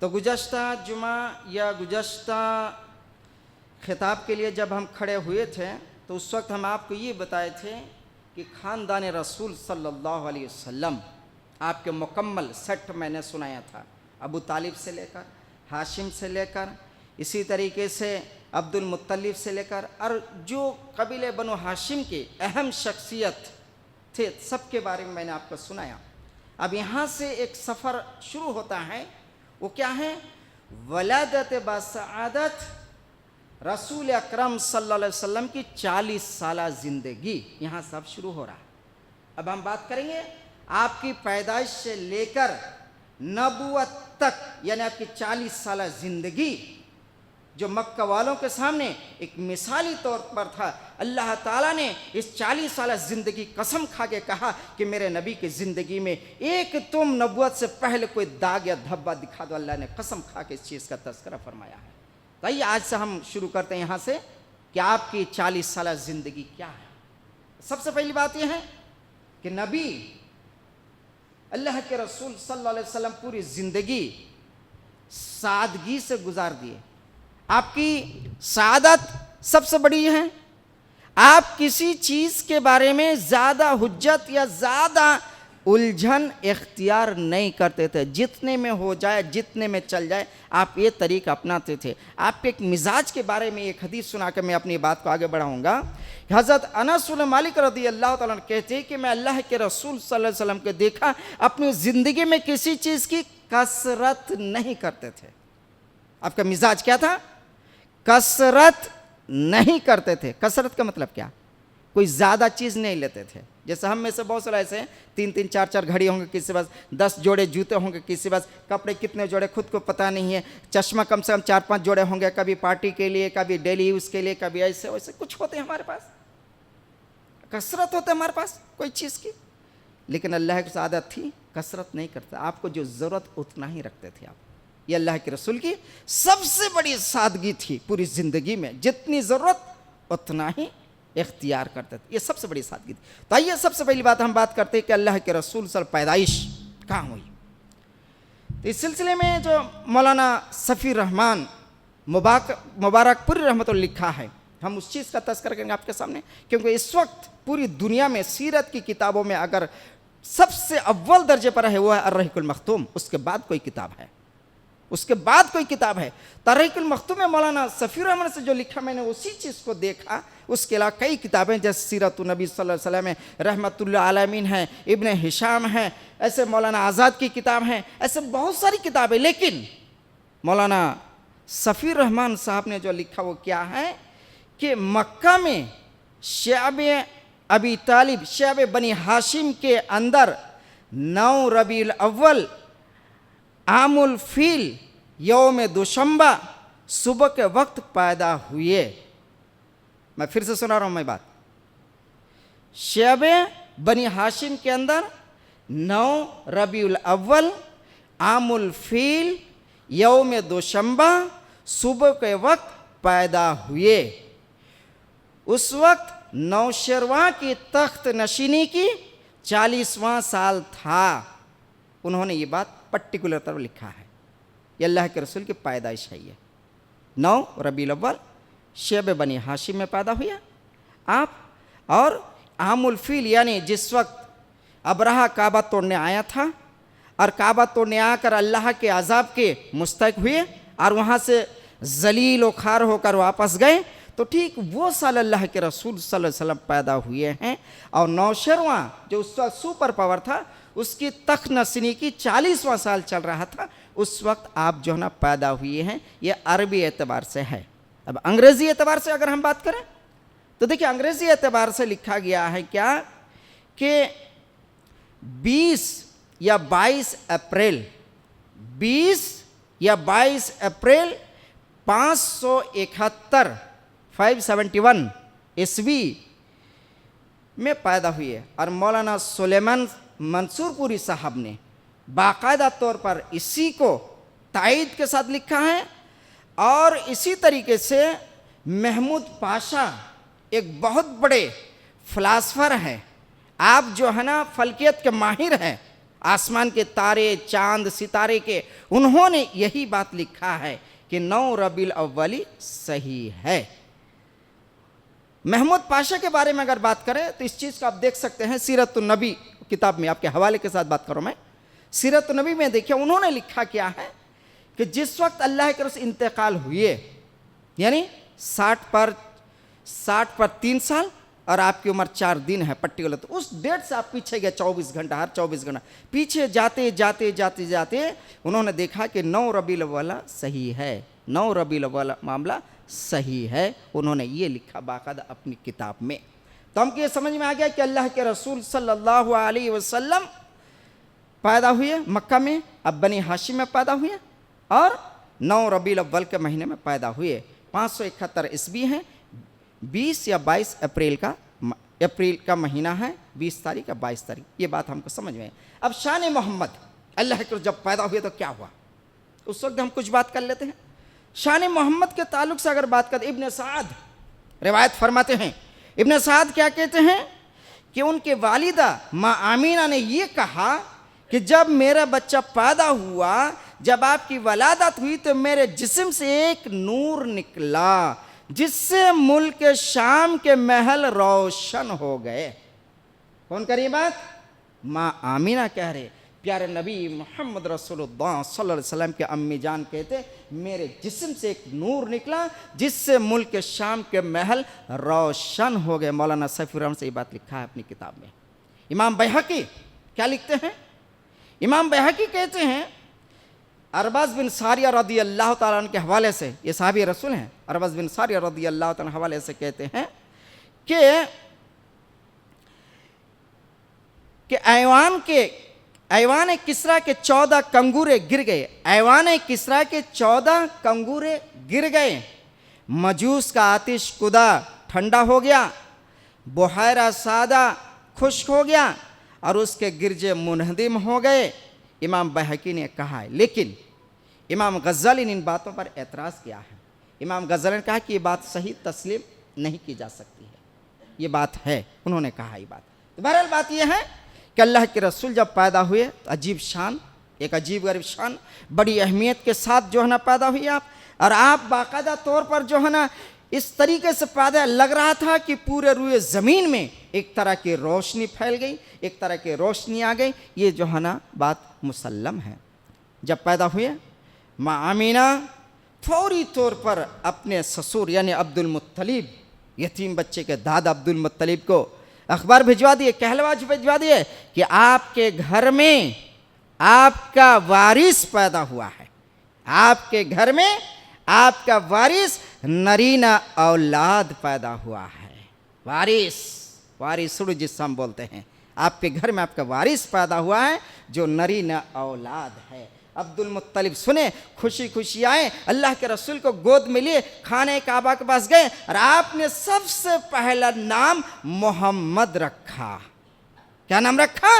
तो गुज़श्ता जुमा या गुज़श्ता खिताब के लिए जब हम खड़े हुए थे तो उस वक्त हम आपको ये बताए थे कि ख़ानदान रसूल सल्लल्लाहु अलैहि वसल्लम आपके मुकम्मल सेट मैंने सुनाया था। अबू तालिब से लेकर हाशिम से लेकर इसी तरीके से अब्दुल मुत्तलिब से लेकर और जो कबीले बनो हाशिम के अहम शख्सियत थे सबके बारे में मैंने आपको सुनाया। अब यहाँ से एक सफ़र शुरू होता है, वो क्या है? वलादत बसआदत रसूल अकरम सल्लल्लाहु अलैहि वसल्लम की 40 साला ज़िंदगी, यहाँ सब शुरू हो रहा है। अब हम बात करेंगे आपकी पैदाइश से लेकर नबूवत तक, यानी आपकी 40 साला ज़िंदगी जो मक्का वालों के सामने एक मिसाली तौर पर था। अल्लाह ताला ने इस 40 साला ज़िंदगी कसम खा के कहा कि मेरे नबी की ज़िंदगी में एक तुम नबूवत से पहले कोई दाग या धब्बा दिखा दो। अल्लाह ने कसम खा के इस चीज़ का तज़किरा फरमाया है। तो आइए आज से हम शुरू करते हैं यहाँ से कि आपकी 40 साला ज़िंदगी क्या है। सबसे पहली बात यह है कि नबी अल्लाह के रसूल सल्लल्लाहु अलैहि वसल्लम पूरी ज़िंदगी सादगी से गुजार दिए। आपकी सादत सबसे बड़ी है। आप किसी चीज़ के बारे में ज़्यादा हुज्जत या ज़्यादा उलझन इख्तियार नहीं करते थे। जितने में हो जाए, जितने में चल जाए, आप ये तरीक़ा अपनाते थे। आपके एक मिजाज के बारे में एक हदीस सुना कर मैं अपनी बात को आगे बढ़ाऊँगा। हज़रत अनस बिन मालिक रज़ी अल्लाह ताला कहते हैं कि मैं अल्लाह के रसूल सल्लल्लाहु अलैहि वसल्लम को देखा अपनी ज़िंदगी में किसी चीज़ की कसरत नहीं करते थे। आपका मिजाज क्या था? कसरत नहीं करते थे। कसरत का मतलब क्या? कोई ज़्यादा चीज़ नहीं लेते थे। जैसे हम में से बहुत सारे ऐसे हैं 3-3 4-4 घड़ी होंगे, किसी पास 10 जोड़े जूते होंगे, किसी पास कपड़े कितने जोड़े खुद को पता नहीं है, चश्मा कम से कम 4-5 जोड़े होंगे, कभी पार्टी के लिए, कभी डेली यूज़ के लिए, कभी ऐसे वैसे कुछ होते हैं हमारे पास। कसरत होते हमारे पास कोई चीज़ की, लेकिन अल्लाह की आदत थी कसरत नहीं करता। आपको जो ज़रूरत उतना ही रखते थे आप। ये अल्लाह के रसूल की सबसे बड़ी सादगी थी पूरी ज़िंदगी में, जितनी ज़रूरत उतना ही इख्तियार करते थे। ये सबसे बड़ी सादगी थी। तो आइए सबसे पहली बात हम बात करते हैं कि अल्लाह के रसूल सल्लल्लाहु पैदाइश कहाँ हुई। तो इस सिलसिले में जो मौलाना सफ़ीर रहमान मुबारकपुरी रहमतुल्लाह लिखा है, हम उस चीज़ का तज़किरा करेंगे आपके सामने, क्योंकि इस वक्त पूरी दुनिया में सीरत की किताबों में अगर सबसे अव्वल दर्जे पर है वो है अर्रहीकुल मख्तूम। उसके बाद कोई किताब है, उसके बाद कोई किताब है। तर्हीकुल मख्तूम में मौलाना सफ़ीर रहमान से जो लिखा मैंने उसी चीज़ को देखा। उसके अलावा कई किताबें जैसे सीरत नबी सल्लल्लाहु अलैहि वसल्लम है, रहमतुल्लिल आलमीन है, इब्न हिशाम है, ऐसे मौलाना आज़ाद की किताब हैं, ऐसे बहुत सारी किताबें। लेकिन मौलाना सफ़ीर रहमान साहब ने जो लिखा वो क्या है कि मक्का में शअब अबी तालिब, शअब बनी हाशिम के अंदर 9 रबीउल अव्वल आमुल फील यौम दुशंबा सुबह के वक्त पैदा हुए। मैं फिर से सुना रहा हूँ मैं बात। शअब बनी हाशिम के अंदर 9 रबीउल अव्वल आमुल फील यौम दुशंबा सुबह के वक्त पैदा हुए। उस वक्त नौशरवां की तख्त नशीनी की 40वां साल था। उन्होंने ये बात पर्टिकुलर तरह लिखा है। ये अल्लाह के रसूल की पैदाइश है। ये 9 रबीउल अव्वल शअब बनी हाशिम में पैदा हुआ आप। और आमुल फील यानी जिस वक्त अबरहा काबा तोड़ने आया था और काबा तोड़ने आकर अल्लाह के अजाब के मुस्तहिक हुए और वहाँ से जलील व खार होकर वापस गए, तो ठीक वो साल अल्लाह के रसूल सल्लल्लाहु अलैहि वसल्लम पैदा हुए हैं। और नौशरवां जो उस वक्त सुपर पावर था उसकी तख्त नशीनी की 40वां साल चल रहा था, उस वक्त आप जो है ना पैदा हुए हैं। ये अरबी एतबार से है। अब अंग्रेज़ी एतबार से अगर हम बात करें तो देखिए अंग्रेज़ी एतबार से लिखा गया है क्या कि 20 या 22 अप्रैल 571 ईस्वी में पैदा हुए। और मौलाना सुलेमान मंसूरपुरी साहब ने बाकायदा तौर पर इसी को तायीद के साथ लिखा है। और इसी तरीके से महमूद पाशा एक बहुत बड़े फिलासफर हैं, आप जो है ना फल्कियत के माहिर हैं, आसमान के तारे चांद सितारे के, उन्होंने यही बात लिखा है कि 9 रबीउल अव्वली सही है। महमूद पाशा के बारे में अगर बात करें तो इस चीज़ को आप देख सकते हैं, सीरतुन नबी किताब में, आपके हवाले के साथ बात करूं मैं, सीरतुन नबी में देखिए उन्होंने लिखा क्या है कि जिस वक्त अल्लाह के रसूल इंतकाल हुए, यानी 60 पर 3 साल और आपकी उम्र 4 दिन है पर्टिकुलर, तो उस डेट से आप पीछे गए 24 घंटा, हर 24 घंटा पीछे जाते जाते जाते जाते उन्होंने देखा कि 9 रबीउल अव्वल सही है, 9 रबीउल अव्वल मामला सही है। उन्होंने ये लिखा बाकायदा अपनी किताब में। तो हमको ये समझ में आ गया कि अल्लाह के रसूल सल्लल्लाहु अलैहि वसल्लम पैदा हुए मक्का में, अब बनी हाशिम में पैदा हुए और 9 रबीउल अव्वल के महीने में पैदा हुए। 571 ईस्वी है, 20 या 22 अप्रैल का महीना है, 20 तारीख या 22 तारीख, ये बात हमको समझ में है। अब शान मोहम्मद, अल्लाह के जब पैदा हुए तो क्या हुआ, उस वक्त हम कुछ बात कर लेते हैं। शान मोहम्मद के ताल्लुक से अगर बात करें, इब्न साद रिवायत फरमाते हैं, इब्न साद क्या कहते हैं कि उनके वालिदा माँ आमीना ने ये कहा कि जब मेरा बच्चा पैदा हुआ, जब आपकी वलादत हुई तो मेरे जिस्म से एक नूर निकला जिससे मुल्क शाम के महल रोशन हो गए। कौन करी बात? माँ आमीना कह रहे, प्यारे नबी मोहम्मद रसूलुल्लाह सल्लल्लाहु अलैहि वसल्लम के अम्मी जान कहते मेरे जिस्म से एक नूर निकला जिससे मुल्क शाम के महल रोशन हो गए। मौलाना सैफुर रहमान से ये बात लिखा है अपनी किताब में। इमाम बैहकी क्या लिखते हैं? इमाम बैहकी कहते हैं अरबाज बिन सारिया रदी अल्लाह ताला अन्हु के हवाले से, ये साहबी रसूल हैं, अरबाज बिन सारिया रदी अल्लाह ताला अन्हु हवाले से कहते हैं कि ऐवान किसरा के 14 कंगूरे गिर गए, ऐवान किसरा के 14 कंगूरे गिर गए, मजूस का आतिश कुदा ठंडा हो गया, बुहायरा सादा खुश्क हो गया और उसके गिरजे मुनहदिम हो गए। इमाम बैहकी ने कहा है, लेकिन इमाम गज़ाली ने इन बातों पर एतराज़ किया है। इमाम गज़ाली ने कहा कि ये बात सही तस्लीम नहीं की जा सकती है, ये बात है, उन्होंने कहा ये बात। तो बहरहाल बात ये है कि अल्लाह के रसूल जब पैदा हुए तो अजीब शान, एक अजीब गरीब शान, बड़ी अहमियत के साथ जो है ना पैदा हुए आप, और आप बाकायदा तौर पर जो है ना इस तरीके से पैदा लग रहा था कि पूरे रुए ज़मीन में एक तरह की रोशनी फैल गई, एक तरह की रोशनी आ गई। ये जो है ना बात मुसल्लम है। जब पैदा हुए माँ आमीना फौरी तौर पर अपने ससुर यानी अब्दुल मुत्तलिब, यतीम बच्चे के दादा अब्दुल मुत्तलिब को अखबार भिजवा दिए, कहलवाज भिजवा दिए कि आपके घर में आपका वारिस पैदा हुआ है, आपके घर में आपका वारिस नरीना औलाद पैदा हुआ है। वारिस जिससे हम बोलते हैं, आपके घर में आपका वारिस पैदा हुआ है जो नरीना औलाद है। अब्दुल मुत्तलिब सुने, खुशी खुशी आए, अल्लाह के रसूल को गोद में लिए खाने काबा के पास गए और आपने सबसे पहला नाम मोहम्मद रखा। क्या नाम रखा?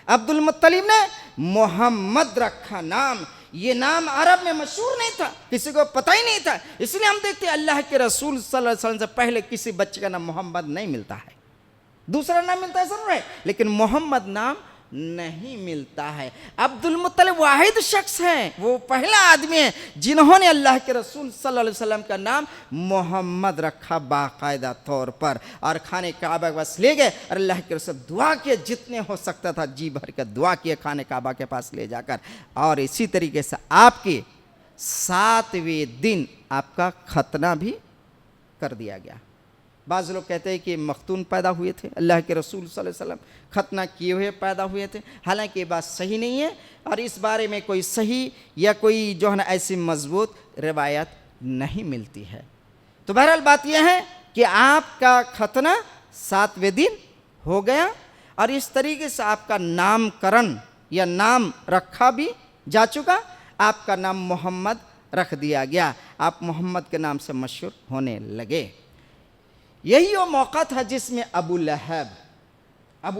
अब्दुल मुत्तलिब ने मोहम्मद रखा नाम। ये नाम अरब में मशहूर नहीं था, किसी को पता ही नहीं था। इसलिए हम देखते हैं अल्लाह के रसूल सल्लल्लाहु अलैहि वसल्लम से पहले किसी बच्चे का नाम मोहम्मद नहीं मिलता है, दूसरा नाम मिलता है जरूर है, लेकिन मोहम्मद नाम नहीं मिलता है। अब्दुल मुत्तलिब वाहिद शख्स हैं, वो पहला आदमी है जिन्होंने अल्लाह के रसूल सल्लल्लाहु अलैहि वसल्लम का नाम मोहम्मद रखा बाकायदा तौर पर, और खाने काबा के पास ले गए और अल्लाह के रसूल दुआ किए, जितने हो सकता था जी भर के दुआ किए खाने काबा के पास ले जाकर। और इसी तरीके से आपके 7वें दिन आपका खतना भी कर दिया गया। बाज़ लोग कहते हैं कि मख्तून पैदा हुए थे, अल्लाह के रसूल सल्लल्लाहु अलैहि वसल्लम खतना किए हुए पैदा हुए थे। हालांकि ये बात सही नहीं है और इस बारे में कोई सही या कोई जो है ना ऐसी मजबूत रिवायत नहीं मिलती है। तो बहरहाल बात यह है कि आपका खतना 7वें दिन हो गया और इस तरीके से आपका नामकरण या नाम रखा भी जा चुका। आपका नाम मोहम्मद रख दिया गया, आप मोहम्मद के नाम से मशहूर होने लगे। यही वो मौका था जिसमें अबू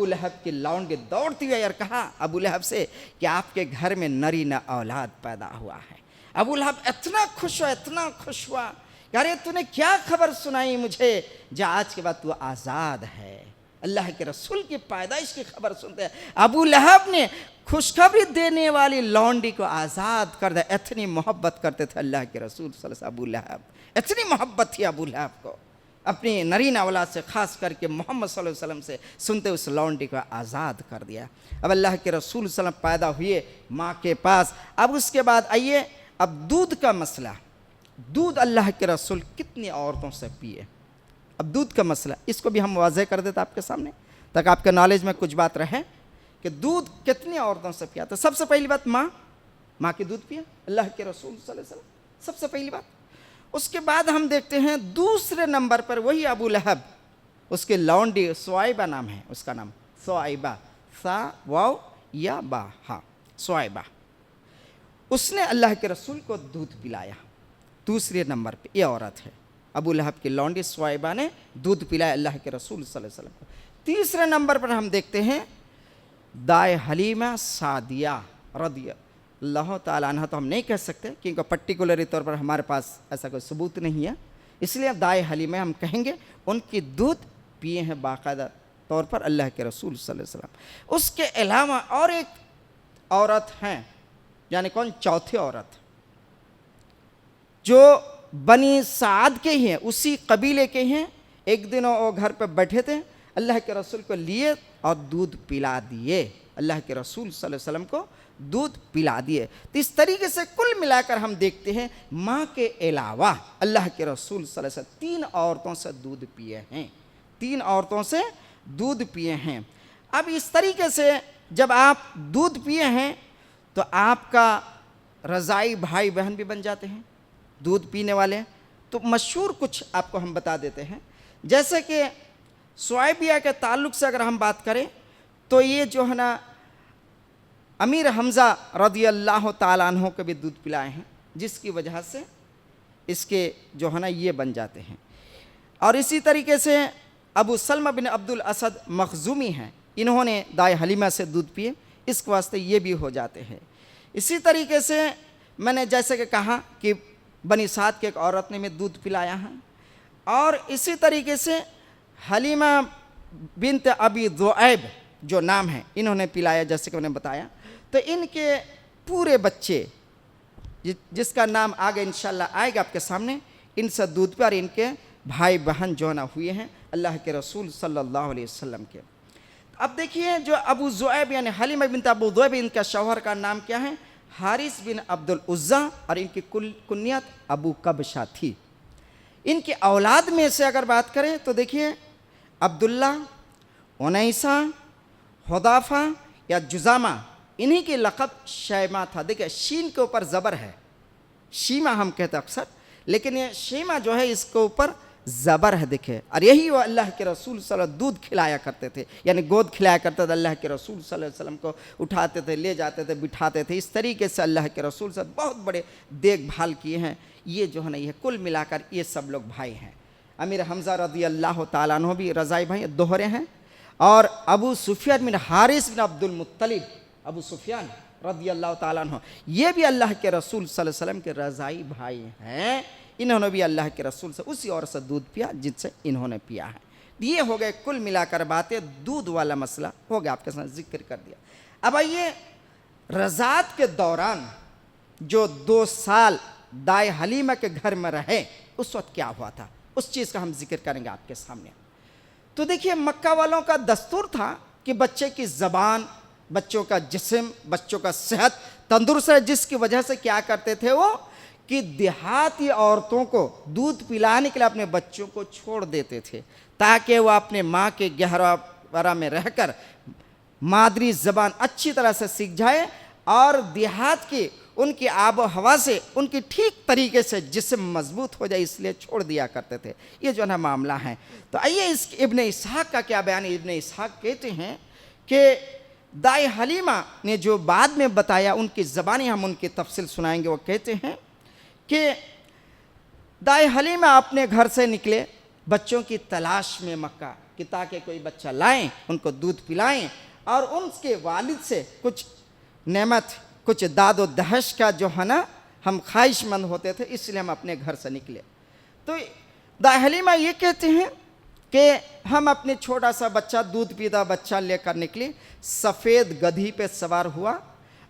लहब की लौंडे दौड़ती हुई और कहा अबू लहब से कि आपके घर में नरीना औलाद पैदा हुआ है। अबू लहब इतना खुश हुआ कि अरे तूने क्या खबर सुनाई मुझे जो आज के बाद तू आज़ाद है। अल्लाह के रसूल की पैदाइश की खबर सुनते हैं। अबू लहब ने खुशखबरी देने वाली लौंडी को आज़ाद कर दिया। इतनी मोहब्बत करते थे अल्लाह के रसूल सल्लल्लाहु अलैहि वसल्लम अबू लहब, इतनी मोहब्बत थी अबू लहब को अपनी नरीना औलाद से, ख़ास करके मोहम्मद सल्लल्लाहु अलैहि वसल्लम से। सुनते उस लौंडी को आज़ाद कर दिया। अब अल्लाह के रसूल सल्लल्लाहु अलैहि वसल्लम पैदा हुए माँ के पास। अब उसके बाद आइए, अब दूध का मसला। दूध अल्लाह के रसूल कितनी औरतों से पिए। अब दूध का मसला, इसको भी हम वाज़ेह कर देते आपके सामने ताकि आपके नॉलेज में कुछ बात रहे कि दूध कितनी औरतों से पिया। तो सबसे पहली बात, माँ की दूध पिया अल्लाह के रसूल सल्लल्लाहु अलैहि वसल्लम, सबसे पहली बात। उसके बाद हम देखते हैं दूसरे नंबर पर वही अबू लहब, उसके लौंडी सुआइबा नाम है, उसका नाम सुआइबा, सा वाव या बा, हाँ सुआइबा। उसने अल्लाह के रसूल को दूध पिलाया। दूसरे नंबर पे ये औरत है, अबू लहब की लौंडी सुआइबा ने दूध पिलाया अल्लाह के रसूल सल्लल्लाहु अलैहि वसल्लम को। तीसरे नंबर पर हम देखते हैं दाए हलीमा सादिया रदियल्लाहु ताला अन्हा। तो हम नहीं कह सकते क्योंकि पर्टिकुलरी तौर पर हमारे पास ऐसा कोई सबूत नहीं है, इसलिए दाए हलीमा हम कहेंगे। उनकी दूध पिए हैं बाकायदा तौर पर अल्लाह के रसूल सल्लल्लाहु अलैहि वसल्लम। उसके अलावा और एक औरत हैं, यानी कौन, चौथी औरत, जो बनी साद के ही हैं, उसी कबीले के हैं। एक दिन वो घर पर बैठे थे, अल्लाह के रसूल को लिए और दूध पिला दिए। अल्लाह के रसूल सल्लल्लाहु अलैहि वसल्लम को दूध पिला दिए। तो इस तरीके से कुल मिलाकर हम देखते हैं माँ के अलावा अल्लाह के रसूल सल्लल्लाहु अलैहि वसल्लम 3 औरतों से दूध पिए हैं, 3 औरतों से दूध पिए हैं। अब इस तरीके से जब आप दूध पिए हैं तो आपका रज़ाई भाई बहन भी बन जाते हैं दूध पीने वाले। तो मशहूर कुछ आपको हम बता देते हैं, जैसे कि सुआइबिया के ताल्लुक़ से अगर हम बात करें तो ये जो है ना अमीर हमज़ा रदियल्लाहु ताला अन्हु को भी दूध पिलाए हैं, जिसकी वजह से इसके जो है ना ये बन जाते हैं। और इसी तरीके से अबू सलमा बिन अब्दुल असद मखजूमी हैं, इन्होंने दाए हलीमा से दूध पिए, इस वास्ते ये भी हो जाते हैं। इसी तरीके से मैंने जैसे कि कहा कि बनी साद की एक औरत ने मैं दूध पिलाया है। और इसी तरीके से हलीमा बिनत अबी ज़ुऐब जो नाम है, इन्होंने पिलाया, जैसे कि मैंने बताया। तो इनके पूरे बच्चे जिसका नाम आगे इंशाल्लाह आएगा आपके सामने, इनसे दूध पे, और इनके भाई बहन जो ना हुए हैं अल्लाह के रसूल सल्लल्लाहु अलैहि वसल्लम के। अब देखिए जो अबू ज़ुऐब यानी हलीमा बिनत अबू ज़ुऐब, इनका शौहर का नाम क्या है, हारिस बिन अब्दुल उज़्ज़ा, और इनकी कुन्नियत अबू कबशा थी। इनकी औलाद में से अगर बात करें तो देखिए अब्दुल्ला, उनैसा, हुदाफा या जुजामा, इन्हीं के लक़ब शैमा था। देखिए शीन के ऊपर ज़बर है, शीमा हम कहते अक्सर, लेकिन ये शेमा जो है इसके ऊपर ज़बर है। देखिए, और यही वो अल्लाह के रसूल सल्लल्लाहु अलैहि वसल्लम दूध खिलाया करते थे, यानी गोद खिलाया करते थे। अल्लाह के रसूल सल्लल्लाहु अलैहि वसल्लम को उठाते थे, ले जाते थे, बिठाते थे। इस तरीके से अल्लाह के रसूल से बहुत बड़े देखभाल किए हैं। ये जो है ना, ये कुल मिलाकर ये सब लोग भाई हैं। अमीर हमज़ा रज़ियल्लाहु ताला अन्हु भी रज़ाई भाई दोहरे हैं। और अबू सुफियान बिन हारिस बिन अब्दुल मुत्तलिब, अबू सुफियान रज़ियल्लाहु ताला अन्हु, ये भी अल्लाह के रसूल सल्लल्लाहु अलैहि वसल्लम के रज़ाई भाई हैं। इन्होंने भी अल्लाह के रसूल से उसी औरत से दूध पिया जिससे इन्होंने पिया है। ये हो गए कुल मिलाकर बातें, दूध वाला मसला हो गया, आपके साथ जिक्र कर दिया। अब आइए रज़ात के दौरान जो 2 साल दाए हलीमा के घर में रहे, उस वक्त क्या हुआ था, उस चीज़ का हम जिक्र करेंगे आपके सामने। तो देखिए मक्का वालों का दस्तूर था कि बच्चे की ज़बान, बच्चों का जिस्म, बच्चों का सेहत तंदुरुस्त है, जिसकी वजह से क्या करते थे वो कि देहाती औरतों को दूध पिलाने के लिए अपने बच्चों को छोड़ देते थे, ताकि वह अपने माँ के गहरा में रहकर मादरी ज़बान अच्छी तरह से सीख जाए और देहात की उनकी आबो हवा से उनकी ठीक तरीके से जिस्म मजबूत हो जाए, इसलिए छोड़ दिया करते थे। ये जो है ना मामला है। तो आइए इस इब्ने इसहाक़ का क्या बयान है। इब्ने इसहाक़ कहते हैं कि दाए हलीमा ने जो बाद में बताया, उनकी ज़बानी हम उनकी तफसील सुनाएंगे। वो कहते हैं कि दाए हलीमा अपने घर से निकले बच्चों की तलाश में मक्का, कि ताकि कोई बच्चा लाएं, उनको दूध पिलाएं, और उनके वालिद से कुछ नेमत, कुछ दादो दहश का जो है ना हम ख्वाहिशमंद होते थे, इसलिए हम अपने घर से निकले। तो दाई हलीमा ये कहते हैं कि हम अपने छोटा सा बच्चा, दूध पीता बच्चा लेकर निकले, सफ़ेद गधी पे सवार हुआ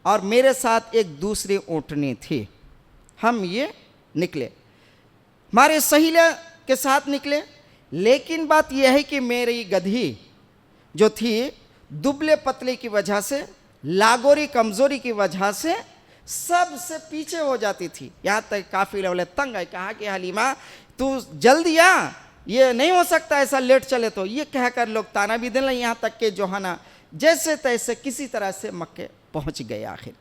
और मेरे साथ एक दूसरी ऊँटनी थी। हम ये निकले, हमारे सहेलिया के साथ निकले, लेकिन बात यह है कि मेरी गधी जो थी दुबले पतले की वजह से, लागोरी कमज़ोरी की वजह से सबसे पीछे हो जाती थी। यहाँ तक काफ़िले वाले तंग आए, कहा कि हलीमा तू जल्दी आ, ये नहीं हो सकता ऐसा लेट चले तो। ये कहकर लोग ताना भी देने, यहाँ तक के जो है ना जैसे तैसे किसी तरह से मक्के पहुँच गए। आखिर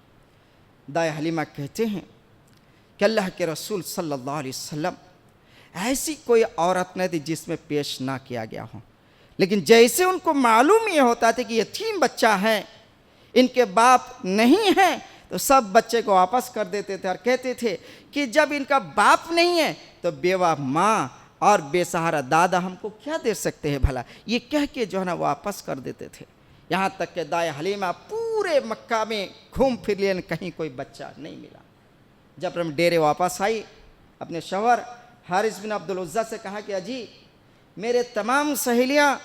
दाई हलीमा कहते हैं कि अल्लाह के रसूल सल्लल्लाहु अलैहि वसल्लम ऐसी कोई औरत नहीं थी जिसमें पेश ना किया गया हो, लेकिन जैसे उनको मालूम ये होता था कि यतीम बच्चा है, इनके बाप नहीं है, तो सब बच्चे को वापस कर देते थे और कहते थे कि जब इनका बाप नहीं है तो बेवा माँ और बेसहारा दादा हमको क्या दे सकते हैं भला, ये कह के जो है ना वापस कर देते थे। यहाँ तक कि दाई हलीमा पूरे मक्का में घूम फिर लिए, कहीं कोई बच्चा नहीं मिला। जब हम डेरे वापस आई, अपने शौहर हारिस बिन अब्दुल उज़्ज़ा से कहा कि अजी मेरे तमाम सहेलियाँ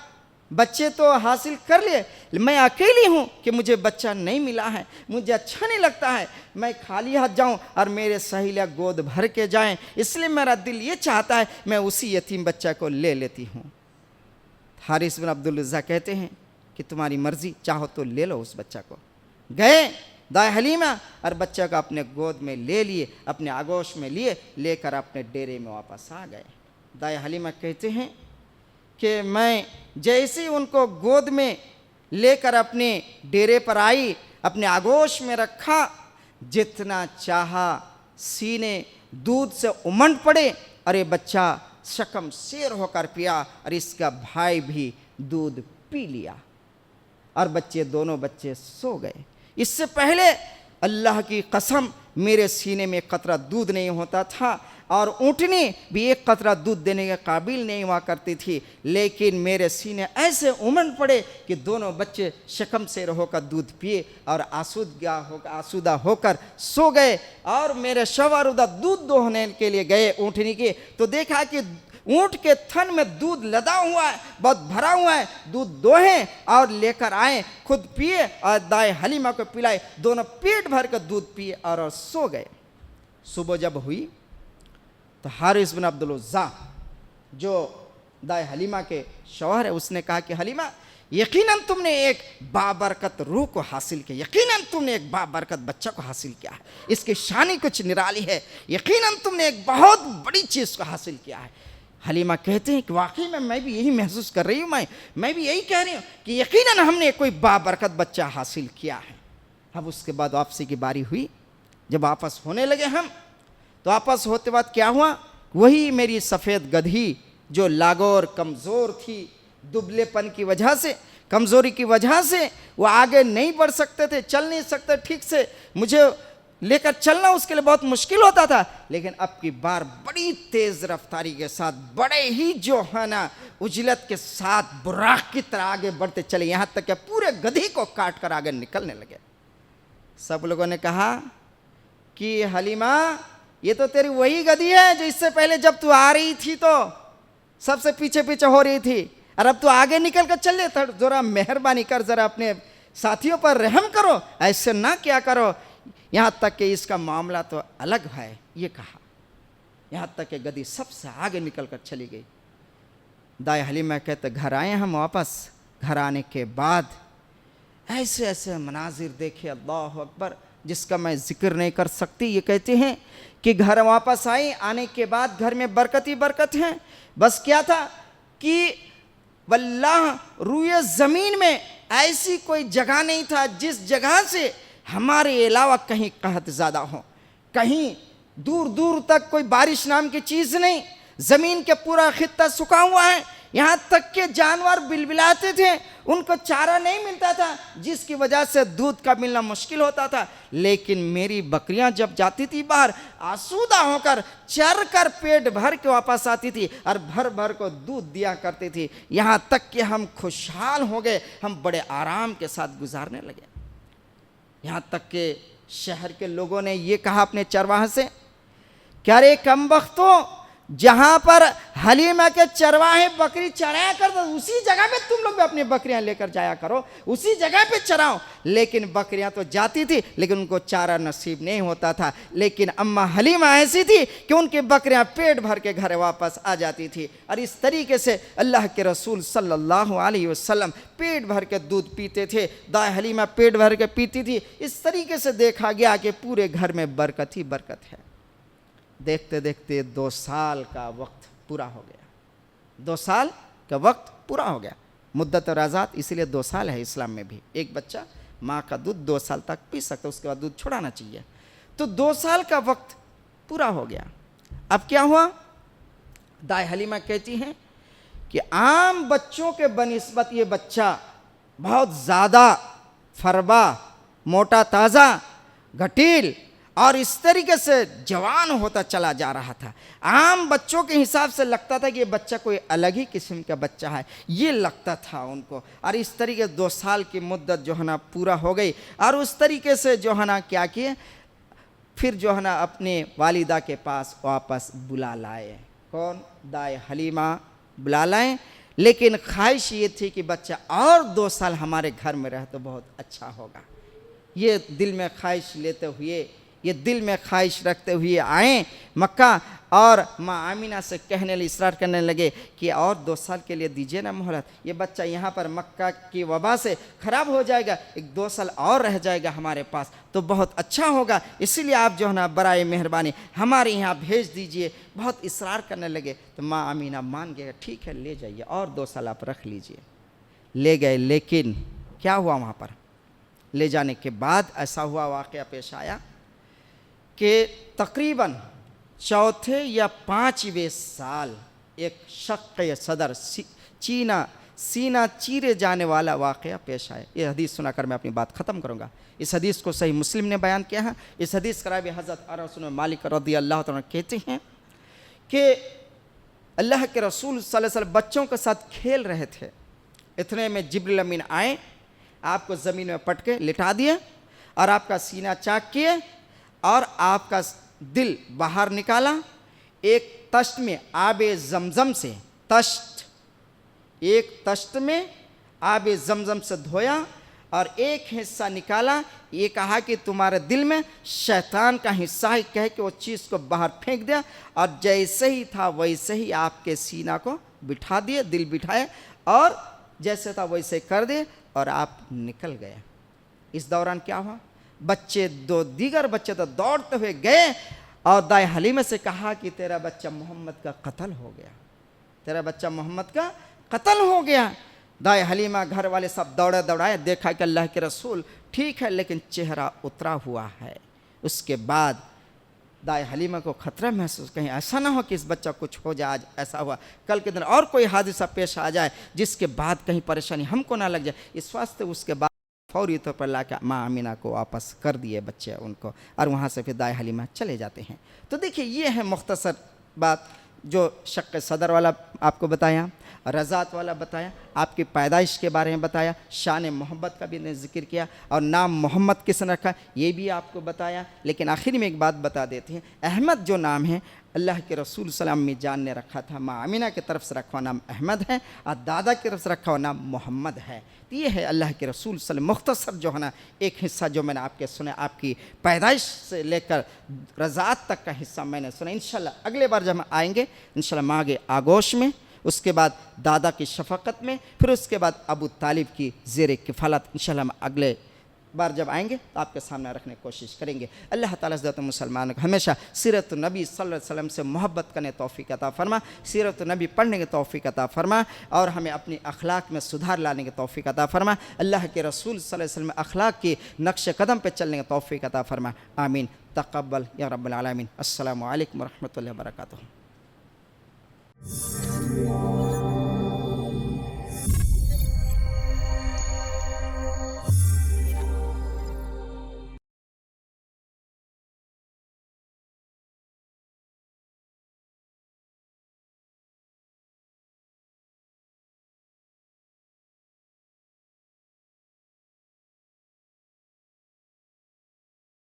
बच्चे तो हासिल कर लिए, मैं अकेली हूँ कि मुझे बच्चा नहीं मिला है, मुझे अच्छा नहीं लगता है मैं खाली हाथ जाऊँ और मेरे सहेलियाँ गोद भर के जाएं, इसलिए मेरा दिल ये चाहता है मैं उसी यतीम बच्चा को ले लेती हूँ। हारिस बिन अब्दुल उज़्ज़ा कहते हैं कि तुम्हारी मर्ज़ी, चाहो तो ले लो उस बच्चा को। गए दाई हलीमा और बच्चा को अपने गोद में ले लिए, अपने आगोश में लिए, लेकर अपने डेरे में वापस आ गए। दाई हलीमा कहते हैं कि मैं जैसे उनको गोद में लेकर अपने डेरे पर आई, अपने आगोश में रखा, जितना चाहा सीने दूध से उमंड पड़े और ये बच्चा शकम शेर होकर पिया और इसका भाई भी दूध पी लिया और बच्चे, दोनों बच्चे सो गए। इससे पहले अल्लाह की कसम मेरे सीने में कतरा दूध नहीं होता था और ऊँटनी भी एक कतरा दूध देने के काबिल नहीं हुआ करती थी, लेकिन मेरे सीने ऐसे उमड़ पड़े कि दोनों बच्चे शकम से होकर दूध पिए और आसूदा होकर सो गए। और मेरे शौहर उधर दूध दोहने के लिए गए ऊँटनी के, तो देखा कि ऊँट के थन में दूध लदा हुआ है, बहुत भरा हुआ है, दूध दोहे और लेकर आए, खुद पिए और दाई हलीमा को पिलाए, दोनों पेट भर कर दूध पिए और सो गए। सुबह जब हुई तो हारिस बिन अब्दुल उज़्ज़ा जो दाई हलीमा के शौहर है, उसने कहा कि हलीमा यकीनन तुमने एक बाबरकत रूह को हासिल किया, यकीनन तुमने एक बाबरकत बच्चा को हासिल किया है, इसकी शानी कुछ निराली है, यकीनन तुमने एक बहुत बड़ी चीज़ को हासिल किया है। हलीमा कहते हैं कि वाकई में मैं भी यही महसूस कर रही हूँ, मैं भी यही कह रही हूँ कि यकीनन हमने कोई बाबरकत बच्चा हासिल किया है। अब उसके बाद वापसी की बारी हुई, जब वापस होने लगे हम, तो वापस होते बाद क्या हुआ, वही मेरी सफ़ेद गधी जो लागोर कमज़ोर थी, दुबलेपन की वजह से, कमज़ोरी की वजह से वो आगे नहीं बढ़ सकते थे, चल नहीं सकते ठीक से, मुझे लेकर चलना उसके लिए बहुत मुश्किल होता था। लेकिन अब की बार बड़ी तेज़ रफ्तारी के साथ, बड़े ही जो है ना उजलत के साथ बुराक की तरह आगे बढ़ते चले, यहाँ तक कि पूरे गधी को काट कर आगे निकलने लगे। सब लोगों ने कहा कि हलीमा ये तो तेरी वही गधी है जो इससे पहले जब तू आ रही थी तो सबसे पीछे पीछे हो रही थी, और अब तू आगे निकल कर चल ले, जरा मेहरबानी कर, जरा अपने साथियों पर रहम करो, ऐसे ना क्या करो, यहाँ तक कि इसका मामला तो अलग है, ये कहा। यहाँ तक कि गधी सबसे आगे निकल कर चली गई। दाई हलीमा कहते घर आए हम वापस, घर आने के बाद ऐसे ऐसे मनाजिर देखे, अल्लाह अकबर, जिसका मैं जिक्र नहीं कर सकती। ये कहते हैं कि घर वापस आई, आने के बाद घर में बरकत ही बरकत है। बस क्या था कि वल्लाह रूए ज़मीन में ऐसी कोई जगह नहीं था जिस जगह से हमारे अलावा कहीं कहत ज़्यादा हो, कहीं दूर दूर तक कोई बारिश नाम की चीज़ नहीं, ज़मीन के पूरा खित्ता सूखा हुआ है, यहाँ तक के जानवर बिलबिलाते थे, उनको चारा नहीं मिलता था, जिसकी वजह से दूध का मिलना मुश्किल होता था। लेकिन मेरी बकरियां जब जाती थी बाहर, आसूदा होकर चर कर पेट भर के वापस आती थी और भर भर को दूध दिया करती थी। यहाँ तक कि हम खुशहाल हो गए, हम बड़े आराम के साथ गुजारने लगे। यहाँ तक कि शहर के लोगों ने ये कहा अपने चरवाहे से, क्या रे कमबख्तो, जहां पर हलीमा के चरवाहे बकरी चराया करते उसी जगह पे तुम लोग भी अपनी बकरियां लेकर जाया करो, उसी जगह पे चराओ। लेकिन बकरियां तो जाती थी लेकिन उनको चारा नसीब नहीं होता था। लेकिन अम्मा हलीमा ऐसी थी कि उनकी बकरियां पेट भर के घर वापस आ जाती थी। और इस तरीके से अल्लाह के रसूल सल्लल्लाहु अलैहि वसल्लम पेट भर के दूध पीते थे, दाई हलीमा पेट भर के पीती थी। इस तरीके से देखा गया कि पूरे घर में बरकत ही बरकत है। देखते देखते 2 साल का वक्त पूरा हो गया। 2 साल का वक्त पूरा हो गया। मुद्दत और आज़ाद इसीलिए 2 साल है इस्लाम में भी। एक बच्चा माँ का दूध 2 साल तक पी सकता है, उसके बाद दूध छुड़ाना चाहिए। तो 2 साल का वक्त पूरा हो गया। अब क्या हुआ? दाई हलीमा कहती हैं कि आम बच्चों के बनिस्बत ये बच्चा बहुत ज़्यादा फरबा, मोटा ताज़ा, घटील और इस तरीके से जवान होता चला जा रहा था। आम बच्चों के हिसाब से लगता था कि ये बच्चा कोई अलग ही किस्म का बच्चा है, ये लगता था उनको। और इस तरीके 2 साल की मुद्दत जो है ना पूरा हो गई। और उस तरीके से जो है ना क्या किए, फिर जो है ना अपने वालिदा के पास वापस बुला लाए। कौन? दाई हलीमा बुला लाए। लेकिन ख्वाहिश ये थी कि बच्चा और 2 साल हमारे घर में रहे तो बहुत अच्छा होगा। ये दिल में ख्वाहिश लेते हुए, ये दिल में ख्वाहिश रखते हुए आए मक्का और माँ आमिना से कहने लगे, इसरार करने लगे कि और 2 साल के लिए दीजिए ना मोहलत। ये बच्चा यहाँ पर मक्का की वबा से ख़राब हो जाएगा, 1-2 साल और रह जाएगा हमारे पास तो बहुत अच्छा होगा। इसीलिए आप जो है ना बराए मेहरबानी हमारे यहाँ भेज दीजिए। बहुत इसरार करने लगे तो माँ आमिना मान गए, ठीक है ले जाइए और 2 साल आप रख लीजिए। ले गए। लेकिन क्या हुआ वहाँ पर? ले जाने के बाद ऐसा हुआ, वाक़या पेश आया कि तकरीबन 4थे या 5वें साल एक शक़ सदर सीना चीरे जाने वाला वाक़या पेश आया। ये हदीस सुनाकर मैं अपनी बात ख़त्म करूँगा। इस हदीस को सही मुस्लिम ने बयान किया है। इस हदीस का रावी हज़रत अनस बिन मालिक रज़ियल्लाहु तआला कहते हैं कि अल्लाह के रसूल सल्लल्लाहु अलैहि वसल्लम बच्चों के साथ खेल रहे थे। इतने में जिब्रील अमीन आए, आपको ज़मीन में पटके लिटा दिए और आपका सीना चाक किए और आपका दिल बाहर निकाला। एक तश्त में आबे ज़मज़म से तश्त में आबे ज़मज़म से धोया और एक हिस्सा निकाला। ये कहा कि तुम्हारे दिल में शैतान का हिस्सा है, कह के वो चीज़ को बाहर फेंक दिया और जैसे ही था वैसे ही आपके सीना को बिठा दिए, दिल बिठाए और जैसे था वैसे कर दिए और आप निकल गए। इस दौरान क्या हुआ? बच्चे 2 दीगर बच्चे तो दौड़ते हुए गए और दाई हलीमा से कहा कि तेरा बच्चा मोहम्मद का कत्ल हो गया, तेरा बच्चा मोहम्मद का कत्ल हो गया। दाई हलीमा घर वाले सब दौड़े दौड़ाए, देखा कि अल्लाह के रसूल ठीक है लेकिन चेहरा उतरा हुआ है। उसके बाद दाई हलीमा को खतरा महसूस, कहीं ऐसा ना हो कि इस बच्चा कुछ हो जाए, आज ऐसा हुआ कल के दिन और कोई हादसा पेश आ जाए जिसके बाद कहीं परेशानी हमको ना लग जाए। इस वास्ते उसके बाद फौरी तौर पर ला कर माँ आमिना को वापस कर दिए बच्चे उनको और वहाँ से फिर दाई हलीमा चले जाते हैं। तो देखिए ये है मुख्तसर बात जो शक़ सदर वाला आपको बताया, रज़ात वाला बताया, आपकी पैदाइश के बारे में बताया, शान मोहब्बत का भी ने ज़िक्र किया और नाम मोहम्मद किसने रखा ये भी आपको बताया। लेकिन आखिर में एक बात बता देते हैं, अहमद जो नाम है अल्लाह के रसूल सल्लल्लाहु अलैहि वसल्लम जान ने रखा था। माँ आमिना की तरफ से रखा हुआ नाम अहमद है और दादा की तरफ से रखा हुआ नाम मोहम्मद है। तो ये है अल्लाह के रसूल सल्लल्लाहु अलैहि वसल्लम। मुख्तसर जो है ना एक हिस्सा जो मैंने आपके सुने, आपकी पैदाइश से लेकर रज़ात तक का हिस्सा मैंने सुना। इंशाल्लाह अगले बार जब हम आएँगे इंशाल्लाह मांगे आगोश में, उसके बाद दादा की शफ़क़त में, फिर उसके बाद अबू तालिब की ज़ेर किफ़ालत इंशाल्लाह हम अगले बार जब आएंगे तो आपके सामने रखने की कोशिश करेंगे। अल्लाह ताला से मुसलमानों को हमेशा सीरत नबी सल्लल्लाहु अलैहि वसल्लम से मोहब्बत करने तौफ़ीक़ अता फ़रमा, सीरत नबी पढ़ने की तौफ़ीक़ अता फ़रमा और हमें अपनी अखलाक में सुधार लाने की तौफ़ीक़ अता फ़रमा। अल्लाह के रसूल सल्लल्लाहु अलैहि वसल्लम अखलाक के नक्श कदम पर चलने की तौफ़ीक़ अता फ़रमा। आमीन तक़ब्बल या रब्बल आलमीन। अस्सलामु अलैकुम व रहमतुल्लाहि व बरकातुहू।